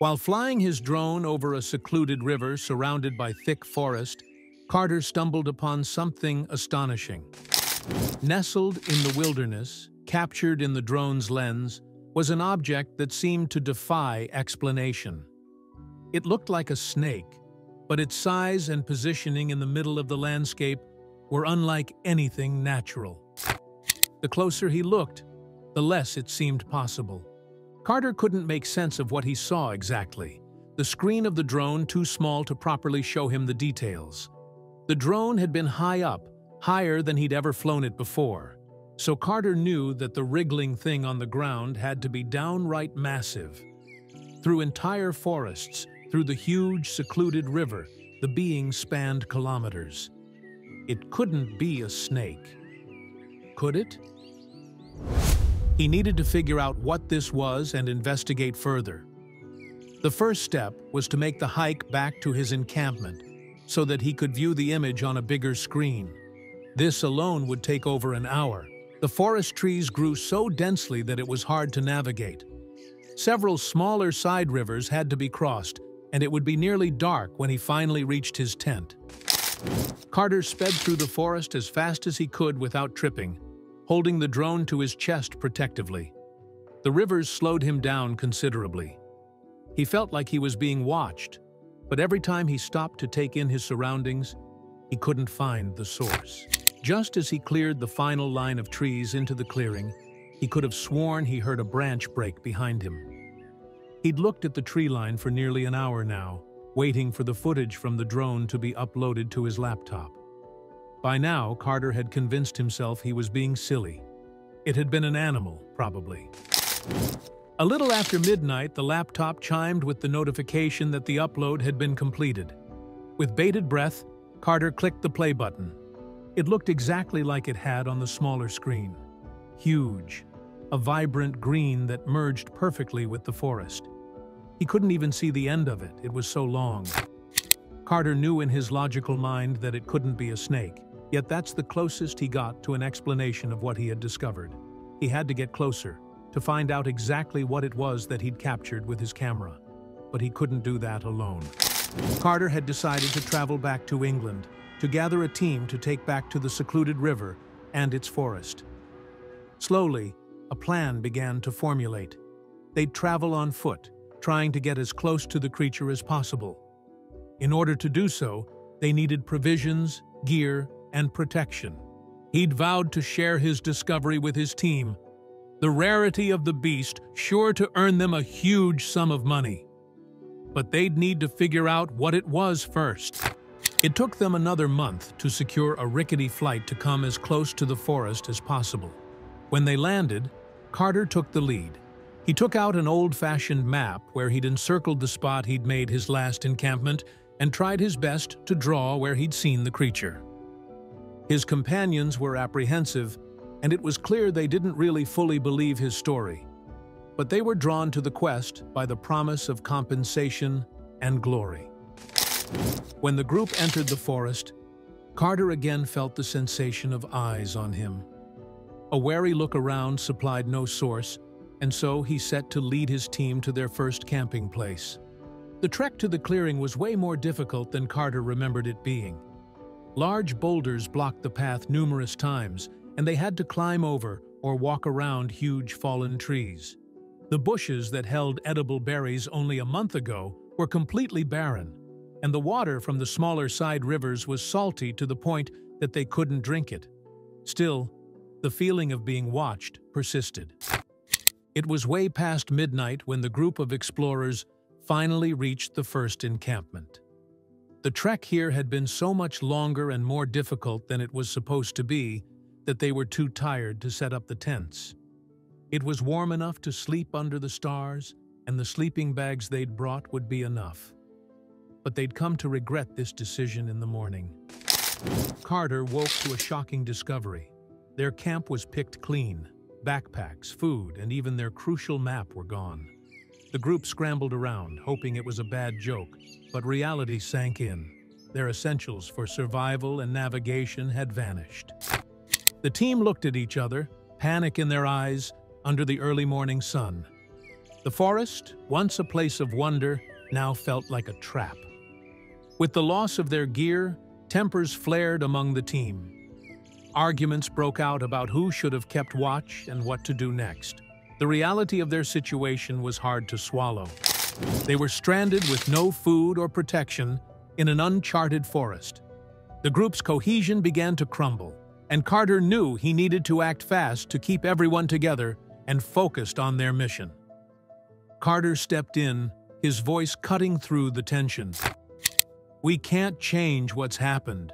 While flying his drone over a secluded river surrounded by thick forest, Carter stumbled upon something astonishing. Nestled in the wilderness, captured in the drone's lens, was an object that seemed to defy explanation. It looked like a snake, but its size and positioning in the middle of the landscape were unlike anything natural. The closer he looked, the less it seemed possible. Carter couldn't make sense of what he saw exactly, the screen of the drone too small to properly show him the details. The drone had been high up, higher than he'd ever flown it before, so Carter knew that the wriggling thing on the ground had to be downright massive. Through entire forests, through the huge, secluded river, the being spanned kilometers. It couldn't be a snake. Could it? He needed to figure out what this was and investigate further. The first step was to make the hike back to his encampment so that he could view the image on a bigger screen. This alone would take over an hour. The forest trees grew so densely that it was hard to navigate. Several smaller side rivers had to be crossed, and it would be nearly dark when he finally reached his tent. Carter sped through the forest as fast as he could without tripping, holding the drone to his chest protectively. The rivers slowed him down considerably. He felt like he was being watched, but every time he stopped to take in his surroundings, he couldn't find the source. Just as he cleared the final line of trees into the clearing, he could have sworn he heard a branch break behind him. He'd looked at the tree line for nearly an hour now, waiting for the footage from the drone to be uploaded to his laptop. By now, Carter had convinced himself he was being silly. It had been an animal, probably. A little after midnight, the laptop chimed with the notification that the upload had been completed. With bated breath, Carter clicked the play button. It looked exactly like it had on the smaller screen. Huge, a vibrant green that merged perfectly with the forest. He couldn't even see the end of it, it was so long. Carter knew in his logical mind that it couldn't be a snake, yet that's the closest he got to an explanation of what he had discovered. He had to get closer, to find out exactly what it was that he'd captured with his camera. But he couldn't do that alone. Carter had decided to travel back to England, to gather a team to take back to the secluded river and its forest. Slowly, a plan began to formulate. They'd travel on foot, trying to get as close to the creature as possible. In order to do so, they needed provisions, gear, and protection. He'd vowed to share his discovery with his team, the rarity of the beast sure to earn them a huge sum of money. But they'd need to figure out what it was first. It took them another month to secure a rickety flight to come as close to the forest as possible. When they landed, Carter took the lead. He took out an old-fashioned map where he'd encircled the spot he'd made his last encampment and tried his best to draw where he'd seen the creature. His companions were apprehensive, and it was clear they didn't really fully believe his story. But they were drawn to the quest by the promise of compensation and glory. When the group entered the forest, Carter again felt the sensation of eyes on him. A wary look around supplied no source, and so he set to lead his team to their first camping place. The trek to the clearing was way more difficult than Carter remembered it being. Large boulders blocked the path numerous times, and they had to climb over or walk around huge fallen trees. The bushes that held edible berries only a month ago were completely barren, and the water from the smaller side rivers was salty to the point that they couldn't drink it. Still, the feeling of being watched persisted. It was way past midnight when the group of explorers finally reached the first encampment. The trek here had been so much longer and more difficult than it was supposed to be that they were too tired to set up the tents. It was warm enough to sleep under the stars, and the sleeping bags they'd brought would be enough. But they'd come to regret this decision in the morning. Carter woke to a shocking discovery. Their camp was picked clean. Backpacks, food, and even their crucial map were gone. The group scrambled around, hoping it was a bad joke, but reality sank in. Their essentials for survival and navigation had vanished. The team looked at each other, panic in their eyes, under the early morning sun. The forest, once a place of wonder, now felt like a trap. With the loss of their gear, tempers flared among the team. Arguments broke out about who should have kept watch and what to do next. The reality of their situation was hard to swallow. They were stranded with no food or protection in an uncharted forest. The group's cohesion began to crumble, and Carter knew he needed to act fast to keep everyone together and focused on their mission. Carter stepped in, his voice cutting through the tension. "We can't change what's happened,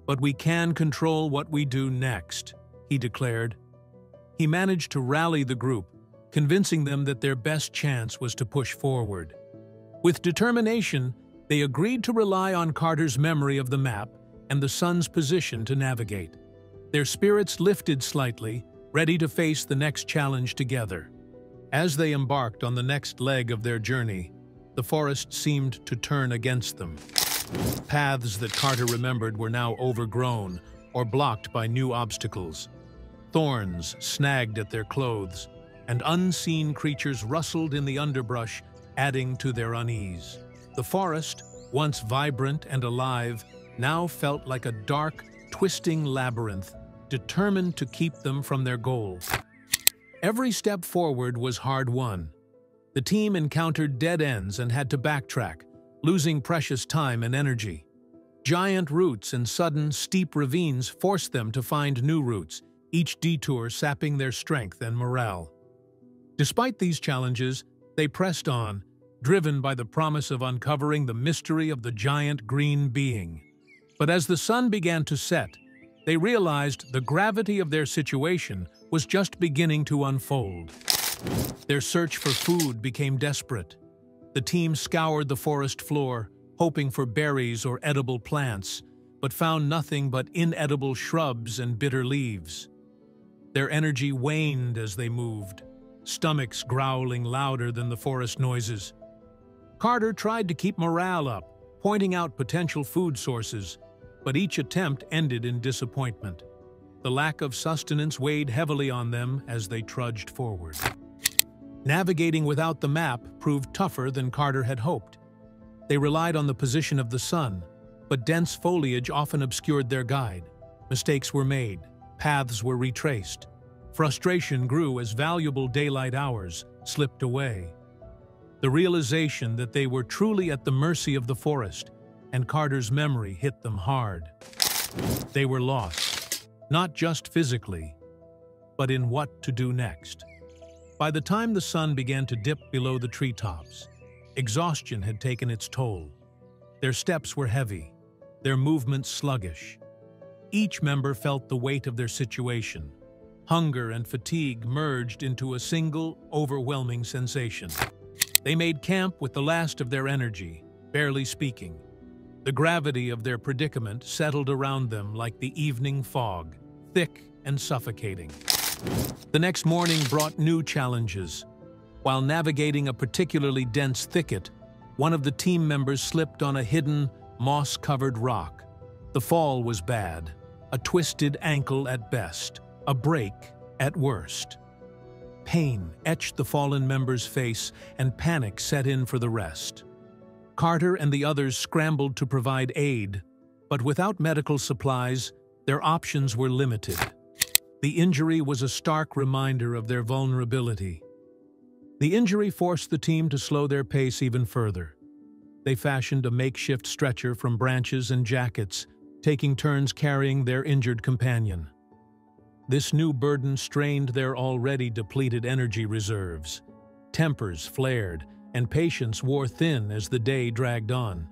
but we can control what we do next," he declared. He managed to rally the group, convincing them that their best chance was to push forward. With determination, they agreed to rely on Carter's memory of the map and the sun's position to navigate. Their spirits lifted slightly, ready to face the next challenge together. As they embarked on the next leg of their journey, the forest seemed to turn against them. Paths that Carter remembered were now overgrown or blocked by new obstacles. Thorns snagged at their clothes, and unseen creatures rustled in the underbrush, adding to their unease. The forest, once vibrant and alive, now felt like a dark, twisting labyrinth, determined to keep them from their goal. Every step forward was hard-won. The team encountered dead ends and had to backtrack, losing precious time and energy. Giant roots and sudden, steep ravines forced them to find new routes, each detour sapping their strength and morale. Despite these challenges, they pressed on, driven by the promise of uncovering the mystery of the giant green being. But as the sun began to set, they realized the gravity of their situation was just beginning to unfold. Their search for food became desperate. The team scoured the forest floor, hoping for berries or edible plants, but found nothing but inedible shrubs and bitter leaves. Their energy waned as they moved, stomachs growling louder than the forest noises. Carter tried to keep morale up, pointing out potential food sources, but each attempt ended in disappointment. The lack of sustenance weighed heavily on them as they trudged forward. Navigating without the map proved tougher than Carter had hoped. They relied on the position of the sun, but dense foliage often obscured their guide. Mistakes were made, paths were retraced. Frustration grew as valuable daylight hours slipped away. The realization that they were truly at the mercy of the forest and Carter's memory hit them hard. They were lost, not just physically, but in what to do next. By the time the sun began to dip below the treetops, exhaustion had taken its toll. Their steps were heavy, their movements sluggish. Each member felt the weight of their situation. Hunger and fatigue merged into a single, overwhelming sensation. They made camp with the last of their energy, barely speaking. The gravity of their predicament settled around them like the evening fog, thick and suffocating. The next morning brought new challenges. While navigating a particularly dense thicket, one of the team members slipped on a hidden, moss-covered rock. The fall was bad, a twisted ankle at best, a break at worst. Pain etched the fallen member's face, and panic set in for the rest. Carter and the others scrambled to provide aid, but without medical supplies, their options were limited. The injury was a stark reminder of their vulnerability. The injury forced the team to slow their pace even further. They fashioned a makeshift stretcher from branches and jackets, taking turns carrying their injured companion. This new burden strained their already depleted energy reserves. Tempers flared, and patience wore thin as the day dragged on.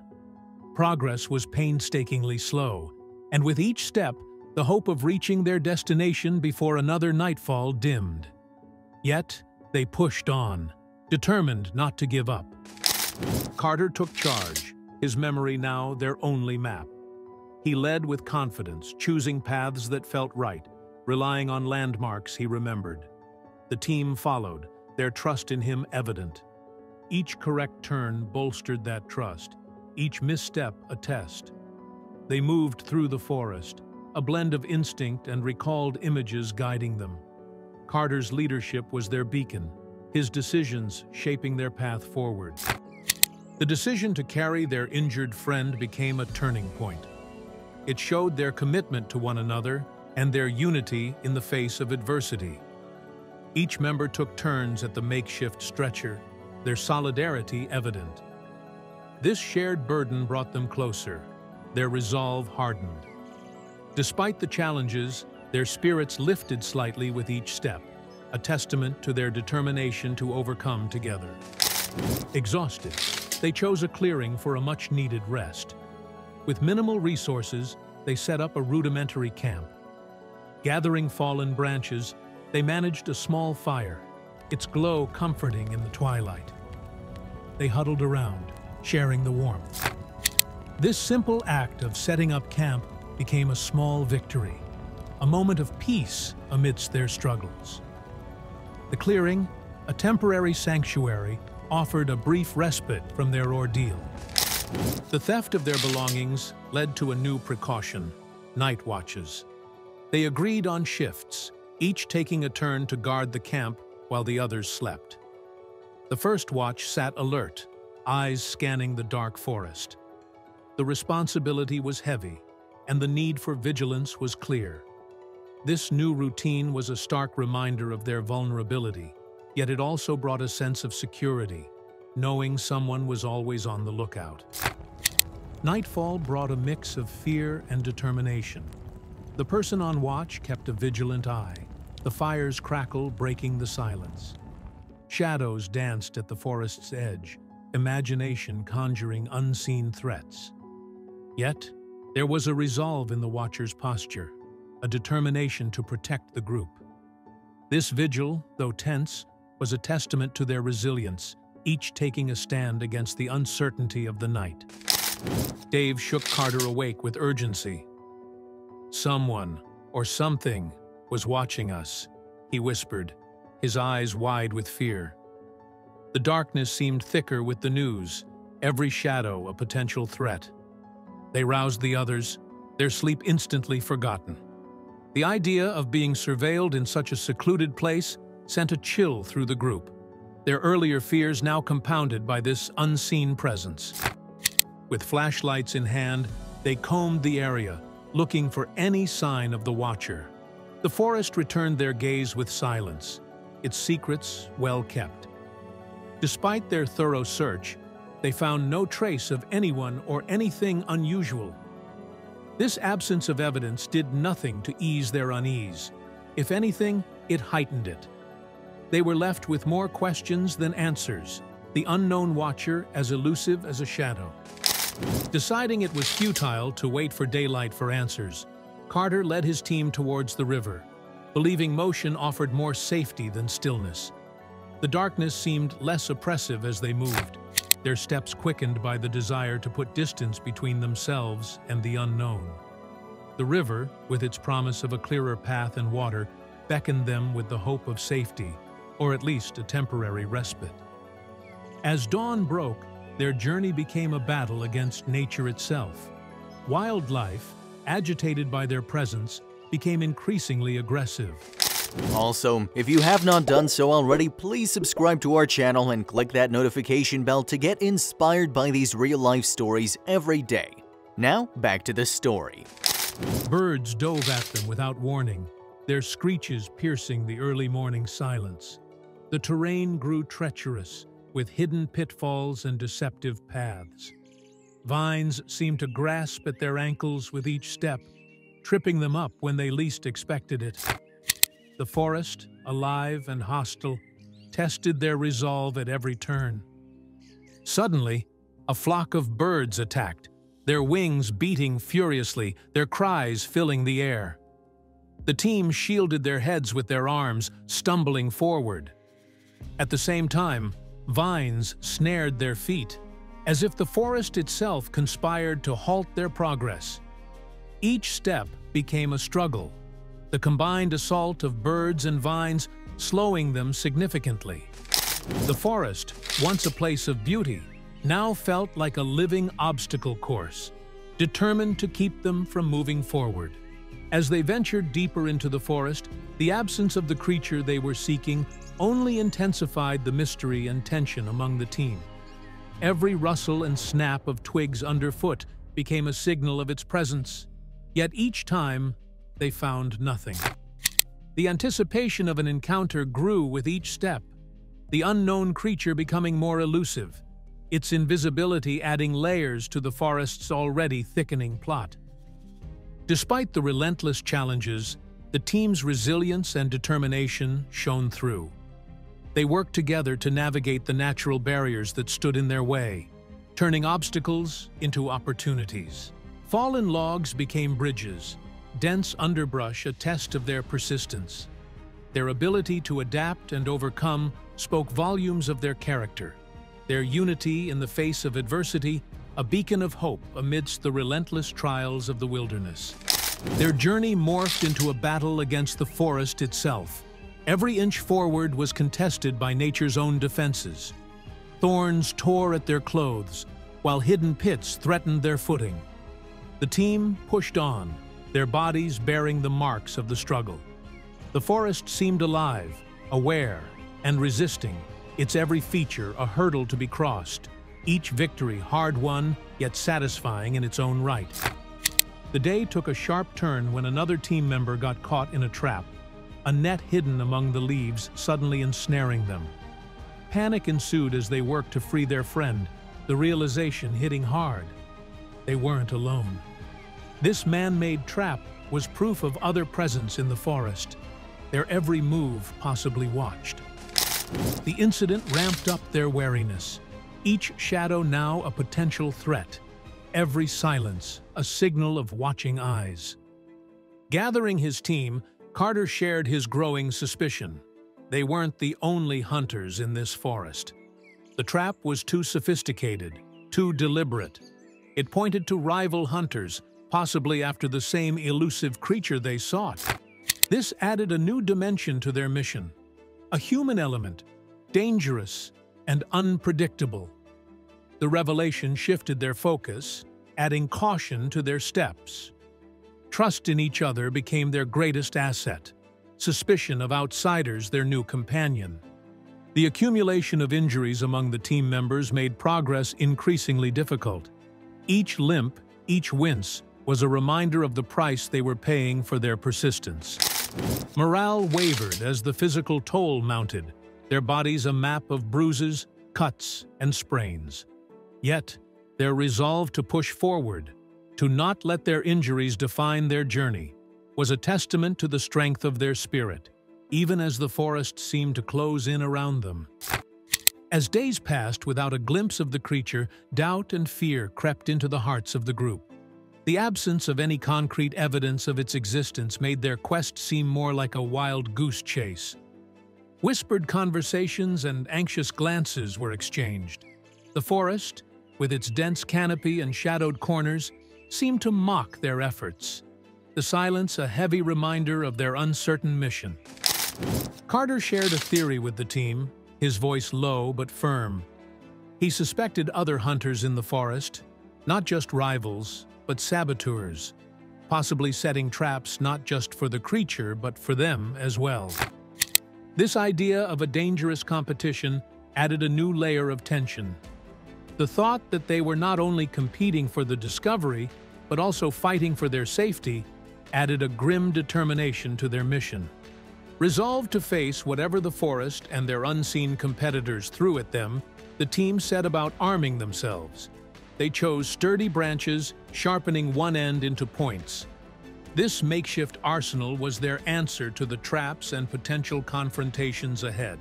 Progress was painstakingly slow, and with each step, the hope of reaching their destination before another nightfall dimmed. Yet, they pushed on, determined not to give up. Carter took charge, his memory now their only map. He led with confidence, choosing paths that felt right, relying on landmarks he remembered. The team followed, their trust in him evident. Each correct turn bolstered that trust, each misstep a test. They moved through the forest, a blend of instinct and recalled images guiding them. Carter's leadership was their beacon, his decisions shaping their path forward. The decision to carry their injured friend became a turning point. It showed their commitment to one another and their unity in the face of adversity. Each member took turns at the makeshift stretcher, their solidarity evident. This shared burden brought them closer, their resolve hardened. Despite the challenges, their spirits lifted slightly with each step, a testament to their determination to overcome together. Exhausted, they chose a clearing for a much-needed rest. With minimal resources, they set up a rudimentary camp. Gathering fallen branches, they managed a small fire, its glow comforting in the twilight. They huddled around, sharing the warmth. This simple act of setting up camp became a small victory, a moment of peace amidst their struggles. The clearing, a temporary sanctuary, offered a brief respite from their ordeal. The theft of their belongings led to a new precaution: night watches. They agreed on shifts, each taking a turn to guard the camp while the others slept. The first watch sat alert, eyes scanning the dark forest. The responsibility was heavy, and the need for vigilance was clear. This new routine was a stark reminder of their vulnerability, yet it also brought a sense of security, knowing someone was always on the lookout. Nightfall brought a mix of fear and determination. The person on watch kept a vigilant eye, the fire's crackle breaking the silence. Shadows danced at the forest's edge, imagination conjuring unseen threats. Yet, there was a resolve in the watcher's posture, a determination to protect the group. This vigil, though tense, was a testament to their resilience, each taking a stand against the uncertainty of the night. Dave shook Carter awake with urgency. "Someone, or something, was watching us," he whispered, his eyes wide with fear. The darkness seemed thicker with the news, every shadow a potential threat. They roused the others, their sleep instantly forgotten. The idea of being surveilled in such a secluded place sent a chill through the group, their earlier fears now compounded by this unseen presence. With flashlights in hand, they combed the area, looking for any sign of the watcher. The forest returned their gaze with silence, its secrets well kept. Despite their thorough search, they found no trace of anyone or anything unusual. This absence of evidence did nothing to ease their unease. If anything, it heightened it. They were left with more questions than answers, the unknown watcher as elusive as a shadow. Deciding it was futile to wait for daylight for answers, Carter led his team towards the river, believing motion offered more safety than stillness. The darkness seemed less oppressive as they moved, their steps quickened by the desire to put distance between themselves and the unknown. The river, with its promise of a clearer path and water, beckoned them with the hope of safety, or at least a temporary respite. As dawn broke, their journey became a battle against nature itself. Wildlife, agitated by their presence, became increasingly aggressive. Also, if you have not done so already, please subscribe to our channel and click that notification bell to get inspired by these real-life stories every day. Now, back to the story. Birds dove at them without warning, their screeches piercing the early morning silence. The terrain grew treacherous, with hidden pitfalls and deceptive paths. Vines seemed to grasp at their ankles with each step, tripping them up when they least expected it. The forest, alive and hostile, tested their resolve at every turn. Suddenly, a flock of birds attacked, their wings beating furiously, their cries filling the air. The team shielded their heads with their arms, stumbling forward. At the same time, vines snared their feet, as if the forest itself conspired to halt their progress. Each step became a struggle, the combined assault of birds and vines slowing them significantly. The forest, once a place of beauty, now felt like a living obstacle course, determined to keep them from moving forward. As they ventured deeper into the forest, the absence of the creature they were seeking only intensified the mystery and tension among the team. Every rustle and snap of twigs underfoot became a signal of its presence, yet each time they found nothing. The anticipation of an encounter grew with each step, the unknown creature becoming more elusive, its invisibility adding layers to the forest's already thickening plot. Despite the relentless challenges, the team's resilience and determination shone through. They worked together to navigate the natural barriers that stood in their way, turning obstacles into opportunities. Fallen logs became bridges, dense underbrush a test of their persistence. Their ability to adapt and overcome spoke volumes of their character, their unity in the face of adversity, a beacon of hope amidst the relentless trials of the wilderness. Their journey morphed into a battle against the forest itself. Every inch forward was contested by nature's own defenses. Thorns tore at their clothes, while hidden pits threatened their footing. The team pushed on, their bodies bearing the marks of the struggle. The forest seemed alive, aware, and resisting, its every feature a hurdle to be crossed, each victory hard-won yet satisfying in its own right. The day took a sharp turn when another team member got caught in a trap, a net hidden among the leaves suddenly ensnaring them. Panic ensued as they worked to free their friend, the realization hitting hard. They weren't alone. This man-made trap was proof of other presence in the forest, their every move possibly watched. The incident ramped up their wariness, each shadow now a potential threat, every silence a signal of watching eyes. Gathering his team, Carter shared his growing suspicion. They weren't the only hunters in this forest. The trap was too sophisticated, too deliberate. It pointed to rival hunters, possibly after the same elusive creature they sought. This added a new dimension to their mission, a human element, dangerous and unpredictable. The revelation shifted their focus, adding caution to their steps. Trust in each other became their greatest asset, suspicion of outsiders their new companion. The accumulation of injuries among the team members made progress increasingly difficult. Each limp, each wince, was a reminder of the price they were paying for their persistence. Morale wavered as the physical toll mounted, their bodies a map of bruises, cuts, and sprains. Yet, their resolve to push forward, to not let their injuries define their journey, was a testament to the strength of their spirit, even as the forest seemed to close in around them. As days passed without a glimpse of the creature, doubt and fear crept into the hearts of the group. The absence of any concrete evidence of its existence made their quest seem more like a wild goose chase. Whispered conversations and anxious glances were exchanged. The forest, with its dense canopy and shadowed corners, seemed to mock their efforts, the silence a heavy reminder of their uncertain mission. Carter shared a theory with the team, his voice low but firm. He suspected other hunters in the forest, not just rivals, but saboteurs, possibly setting traps not just for the creature but for them as well. This idea of a dangerous competition added a new layer of tension. The thought that they were not only competing for the discovery, but also fighting for their safety, added a grim determination to their mission. Resolved to face whatever the forest and their unseen competitors threw at them, the team set about arming themselves. They chose sturdy branches, sharpening one end into points. This makeshift arsenal was their answer to the traps and potential confrontations ahead.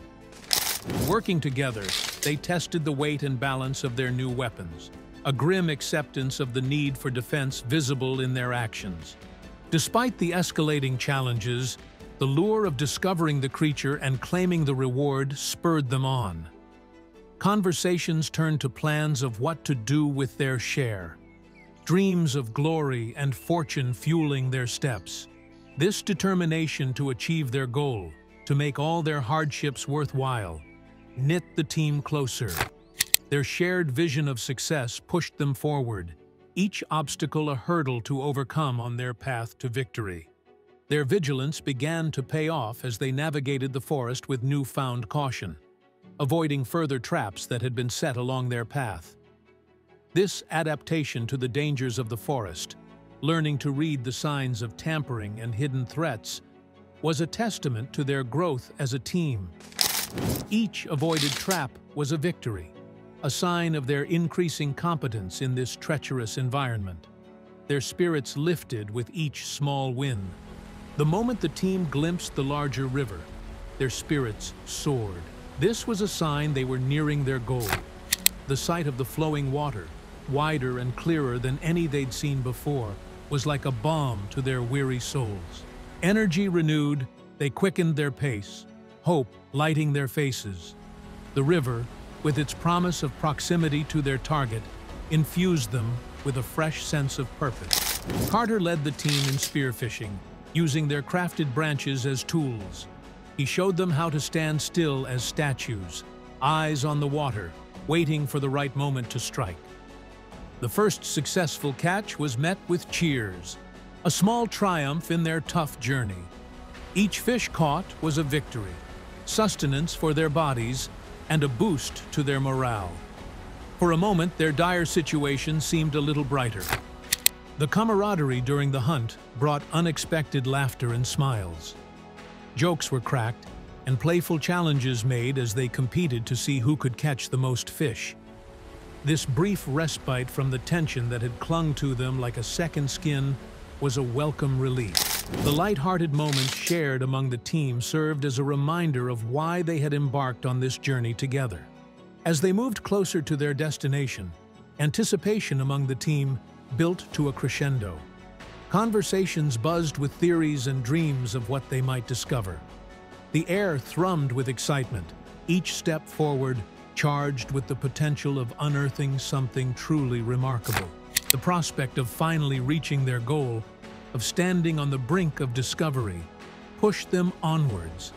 Working together, they tested the weight and balance of their new weapons, a grim acceptance of the need for defense visible in their actions. Despite the escalating challenges, the lure of discovering the creature and claiming the reward spurred them on. Conversations turned to plans of what to do with their share, dreams of glory and fortune fueling their steps. This determination to achieve their goal, to make all their hardships worthwhile, knit the team closer. Their shared vision of success pushed them forward, each obstacle a hurdle to overcome on their path to victory. Their vigilance began to pay off as they navigated the forest with newfound caution, avoiding further traps that had been set along their path. This adaptation to the dangers of the forest, learning to read the signs of tampering and hidden threats, was a testament to their growth as a team. Each avoided trap was a victory, a sign of their increasing competence in this treacherous environment. Their spirits lifted with each small win. The moment the team glimpsed the larger river, their spirits soared. This was a sign they were nearing their goal. The sight of the flowing water, wider and clearer than any they'd seen before, was like a balm to their weary souls. Energy renewed, they quickened their pace, hope lighting their faces. The river, with its promise of proximity to their target, infused them with a fresh sense of purpose. Carter led the team in spearfishing, using their crafted branches as tools. He showed them how to stand still as statues, eyes on the water, waiting for the right moment to strike. The first successful catch was met with cheers, a small triumph in their tough journey. Each fish caught was a victory, sustenance for their bodies, and a boost to their morale. For a moment, their dire situation seemed a little brighter. The camaraderie during the hunt brought unexpected laughter and smiles. Jokes were cracked, and playful challenges made as they competed to see who could catch the most fish. This brief respite from the tension that had clung to them like a second skin was a welcome relief. The light-hearted moments shared among the team served as a reminder of why they had embarked on this journey together. As they moved closer to their destination, anticipation among the team built to a crescendo. Conversations buzzed with theories and dreams of what they might discover. The air thrummed with excitement, each step forward charged with the potential of unearthing something truly remarkable. The prospect of finally reaching their goal, of standing on the brink of discovery, pushed them onwards,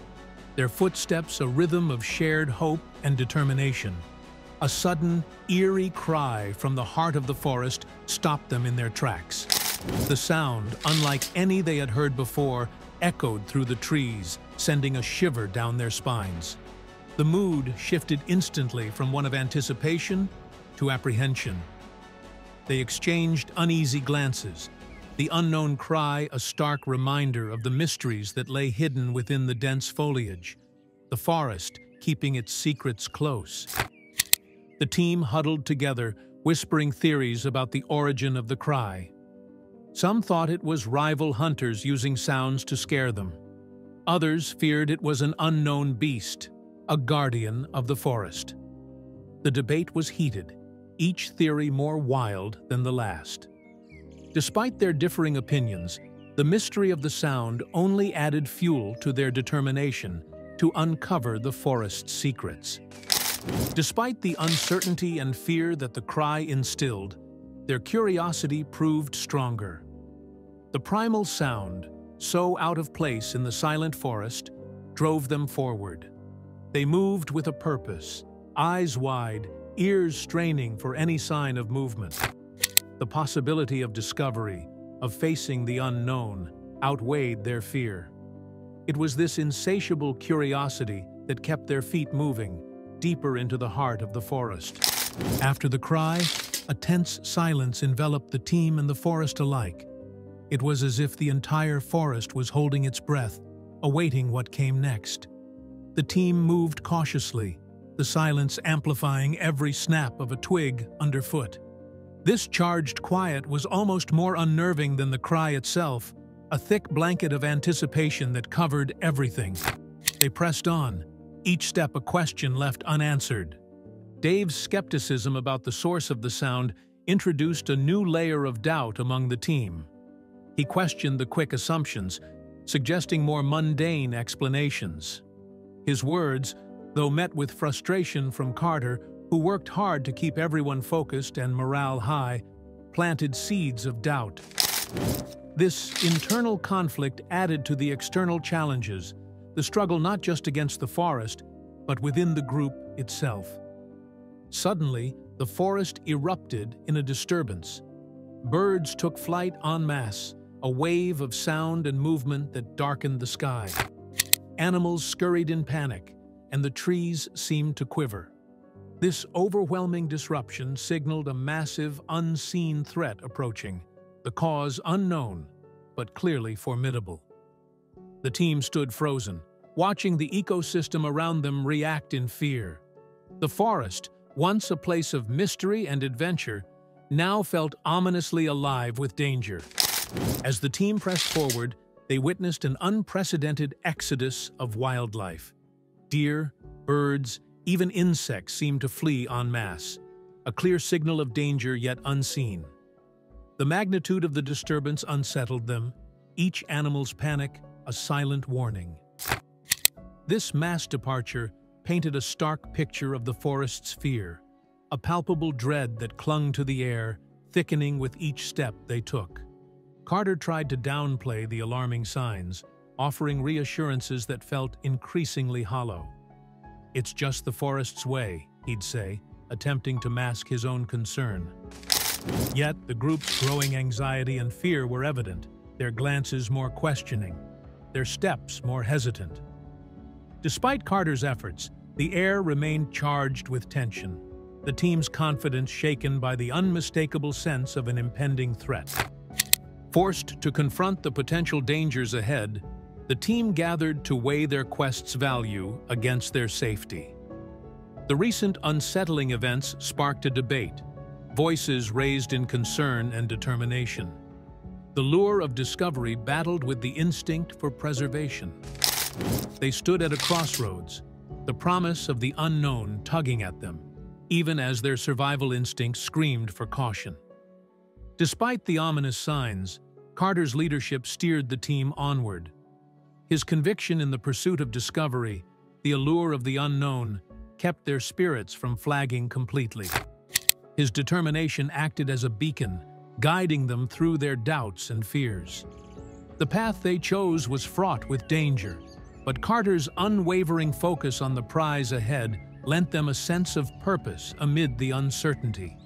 their footsteps a rhythm of shared hope and determination. A sudden, eerie cry from the heart of the forest stopped them in their tracks. The sound, unlike any they had heard before, echoed through the trees, sending a shiver down their spines. The mood shifted instantly from one of anticipation to apprehension. They exchanged uneasy glances, the unknown cry a stark reminder of the mysteries that lay hidden within the dense foliage, the forest keeping its secrets close. The team huddled together, whispering theories about the origin of the cry. Some thought it was rival hunters using sounds to scare them. Others feared it was an unknown beast, a guardian of the forest. The debate was heated, each theory more wild than the last. Despite their differing opinions, the mystery of the sound only added fuel to their determination to uncover the forest's secrets. Despite the uncertainty and fear that the cry instilled, their curiosity proved stronger. The primal sound, so out of place in the silent forest, drove them forward. They moved with a purpose, eyes wide, ears straining for any sign of movement. The possibility of discovery, of facing the unknown, outweighed their fear. It was this insatiable curiosity that kept their feet moving, deeper into the heart of the forest. After the cry, a tense silence enveloped the team and the forest alike. It was as if the entire forest was holding its breath, awaiting what came next. The team moved cautiously, the silence amplifying every snap of a twig underfoot. This charged quiet was almost more unnerving than the cry itself, a thick blanket of anticipation that covered everything. They pressed on, each step a question left unanswered. Dave's skepticism about the source of the sound introduced a new layer of doubt among the team. He questioned the quick assumptions, suggesting more mundane explanations. His words, though met with frustration from Carter, who worked hard to keep everyone focused and morale high, planted seeds of doubt. This internal conflict added to the external challenges, the struggle not just against the forest, but within the group itself. Suddenly, the forest erupted in a disturbance. Birds took flight en masse, a wave of sound and movement that darkened the sky. Animals scurried in panic, and the trees seemed to quiver. This overwhelming disruption signaled a massive, unseen threat approaching, the cause unknown, but clearly formidable. The team stood frozen, watching the ecosystem around them react in fear. The forest, once a place of mystery and adventure, now felt ominously alive with danger. As the team pressed forward, they witnessed an unprecedented exodus of wildlife. Deer, birds, even insects seemed to flee en masse, a clear signal of danger yet unseen. The magnitude of the disturbance unsettled them, each animal's panic a silent warning. This mass departure painted a stark picture of the forest's fear, a palpable dread that clung to the air, thickening with each step they took. Carter tried to downplay the alarming signs, offering reassurances that felt increasingly hollow. "It's just the forest's way," he'd say, attempting to mask his own concern. Yet the group's growing anxiety and fear were evident, their glances more questioning, their steps more hesitant. Despite Carter's efforts, the air remained charged with tension, the team's confidence shaken by the unmistakable sense of an impending threat. Forced to confront the potential dangers ahead, the team gathered to weigh their quest's value against their safety. The recent unsettling events sparked a debate, voices raised in concern and determination. The lure of discovery battled with the instinct for preservation. They stood at a crossroads, the promise of the unknown tugging at them, even as their survival instincts screamed for caution. Despite the ominous signs, Carter's leadership steered the team onward. His conviction in the pursuit of discovery, the allure of the unknown, kept their spirits from flagging completely. His determination acted as a beacon, guiding them through their doubts and fears. The path they chose was fraught with danger, but Carter's unwavering focus on the prize ahead lent them a sense of purpose amid the uncertainty.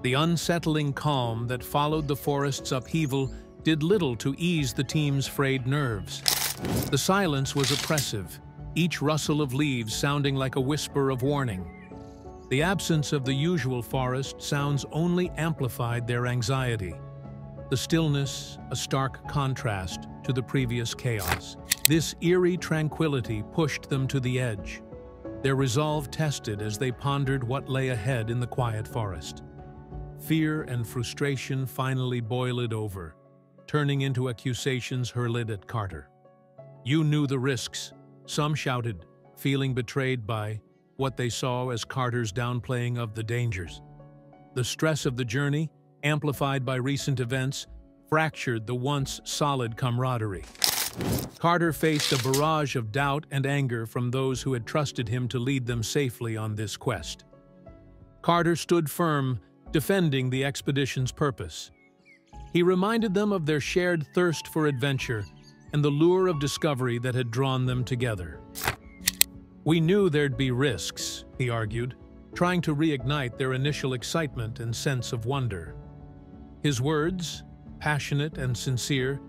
The unsettling calm that followed the forest's upheaval did little to ease the team's frayed nerves. The silence was oppressive, each rustle of leaves sounding like a whisper of warning. The absence of the usual forest sounds only amplified their anxiety. The stillness, a stark contrast to the previous chaos. This eerie tranquility pushed them to the edge, their resolve tested as they pondered what lay ahead in the quiet forest. Fear and frustration finally boiled over, turning into accusations hurled at Carter. "You knew the risks," some shouted, feeling betrayed by what they saw as Carter's downplaying of the dangers. The stress of the journey, amplified by recent events, fractured the once solid camaraderie. Carter faced a barrage of doubt and anger from those who had trusted him to lead them safely on this quest. Carter stood firm, defending the expedition's purpose. He reminded them of their shared thirst for adventure and the lure of discovery that had drawn them together. "We knew there'd be risks," he argued, trying to reignite their initial excitement and sense of wonder. His words, passionate and sincere,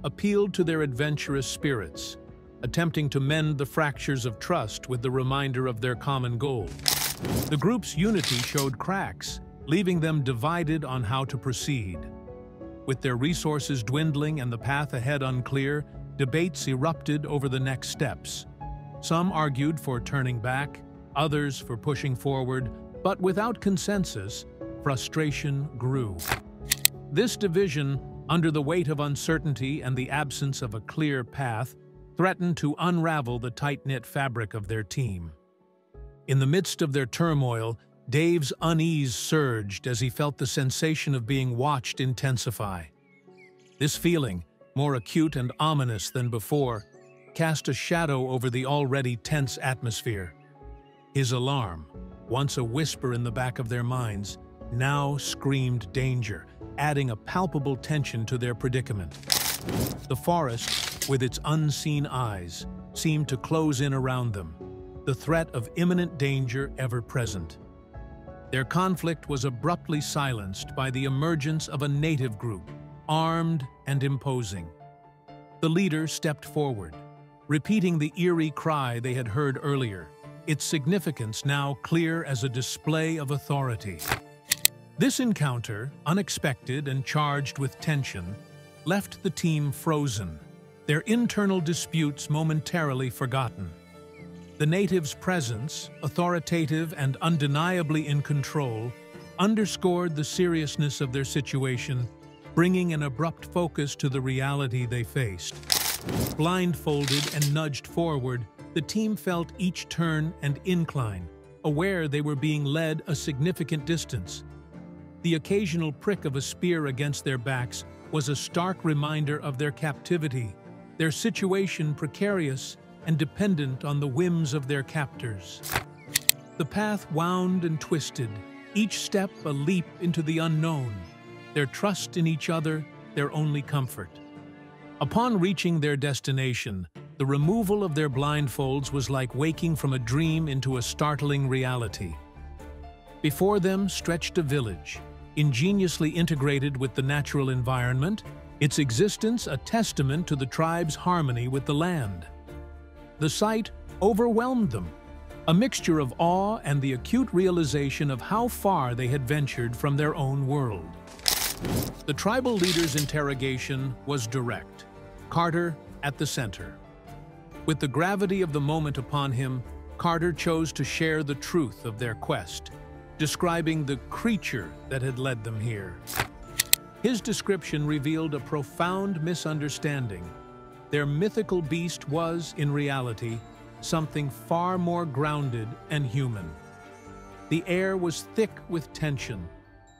appealed to their adventurous spirits, attempting to mend the fractures of trust with the reminder of their common goal. The group's unity showed cracks, leaving them divided on how to proceed. With their resources dwindling and the path ahead unclear, debates erupted over the next steps. Some argued for turning back, others for pushing forward, but without consensus, frustration grew. This division, under the weight of uncertainty and the absence of a clear path, threatened to unravel the tight-knit fabric of their team. In the midst of their turmoil, Dave's unease surged as he felt the sensation of being watched intensify. This feeling, more acute and ominous than before, cast a shadow over the already tense atmosphere. His alarm, once a whisper in the back of their minds, now screamed danger, adding a palpable tension to their predicament. The forest, with its unseen eyes, seemed to close in around them, the threat of imminent danger ever present. Their conflict was abruptly silenced by the emergence of a native group, armed and imposing. The leader stepped forward, repeating the eerie cry they had heard earlier, its significance now clear as a display of authority. This encounter, unexpected and charged with tension, left the team frozen, their internal disputes momentarily forgotten. The natives' presence, authoritative and undeniably in control, underscored the seriousness of their situation, bringing an abrupt focus to the reality they faced. Blindfolded and nudged forward, the team felt each turn and incline, aware they were being led a significant distance. The occasional prick of a spear against their backs was a stark reminder of their captivity, their situation precarious and dependent on the whims of their captors. The path wound and twisted, each step a leap into the unknown, their trust in each other their only comfort. Upon reaching their destination, the removal of their blindfolds was like waking from a dream into a startling reality. Before them stretched a village, ingeniously integrated with the natural environment, its existence a testament to the tribe's harmony with the land. The sight overwhelmed them, a mixture of awe and the acute realization of how far they had ventured from their own world. The tribal leader's interrogation was direct, Carter at the center. With the gravity of the moment upon him, Carter chose to share the truth of their quest, describing the creature that had led them here. His description revealed a profound misunderstanding. Their mythical beast was, in reality, something far more grounded and human. The air was thick with tension,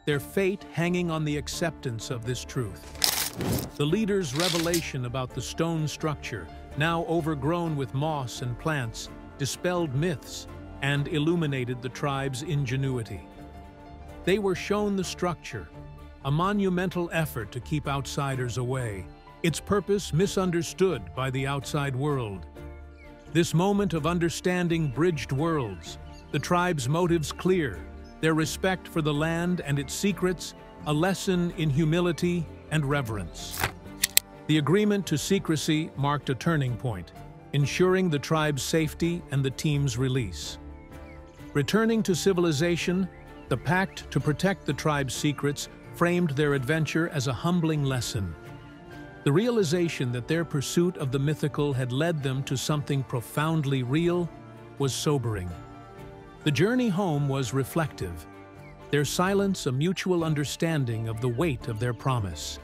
their fate hanging on the acceptance of this truth. The leader's revelation about the stone structure, now overgrown with moss and plants, dispelled myths and illuminated the tribe's ingenuity. They were shown the structure, a monumental effort to keep outsiders away, its purpose misunderstood by the outside world. This moment of understanding bridged worlds, the tribe's motives clear, their respect for the land and its secrets, a lesson in humility and reverence. The agreement to secrecy marked a turning point, ensuring the tribe's safety and the team's release. Returning to civilization, the pact to protect the tribe's secrets framed their adventure as a humbling lesson. The realization that their pursuit of the mythical had led them to something profoundly real was sobering. The journey home was reflective, their silence a mutual understanding of the weight of their promise.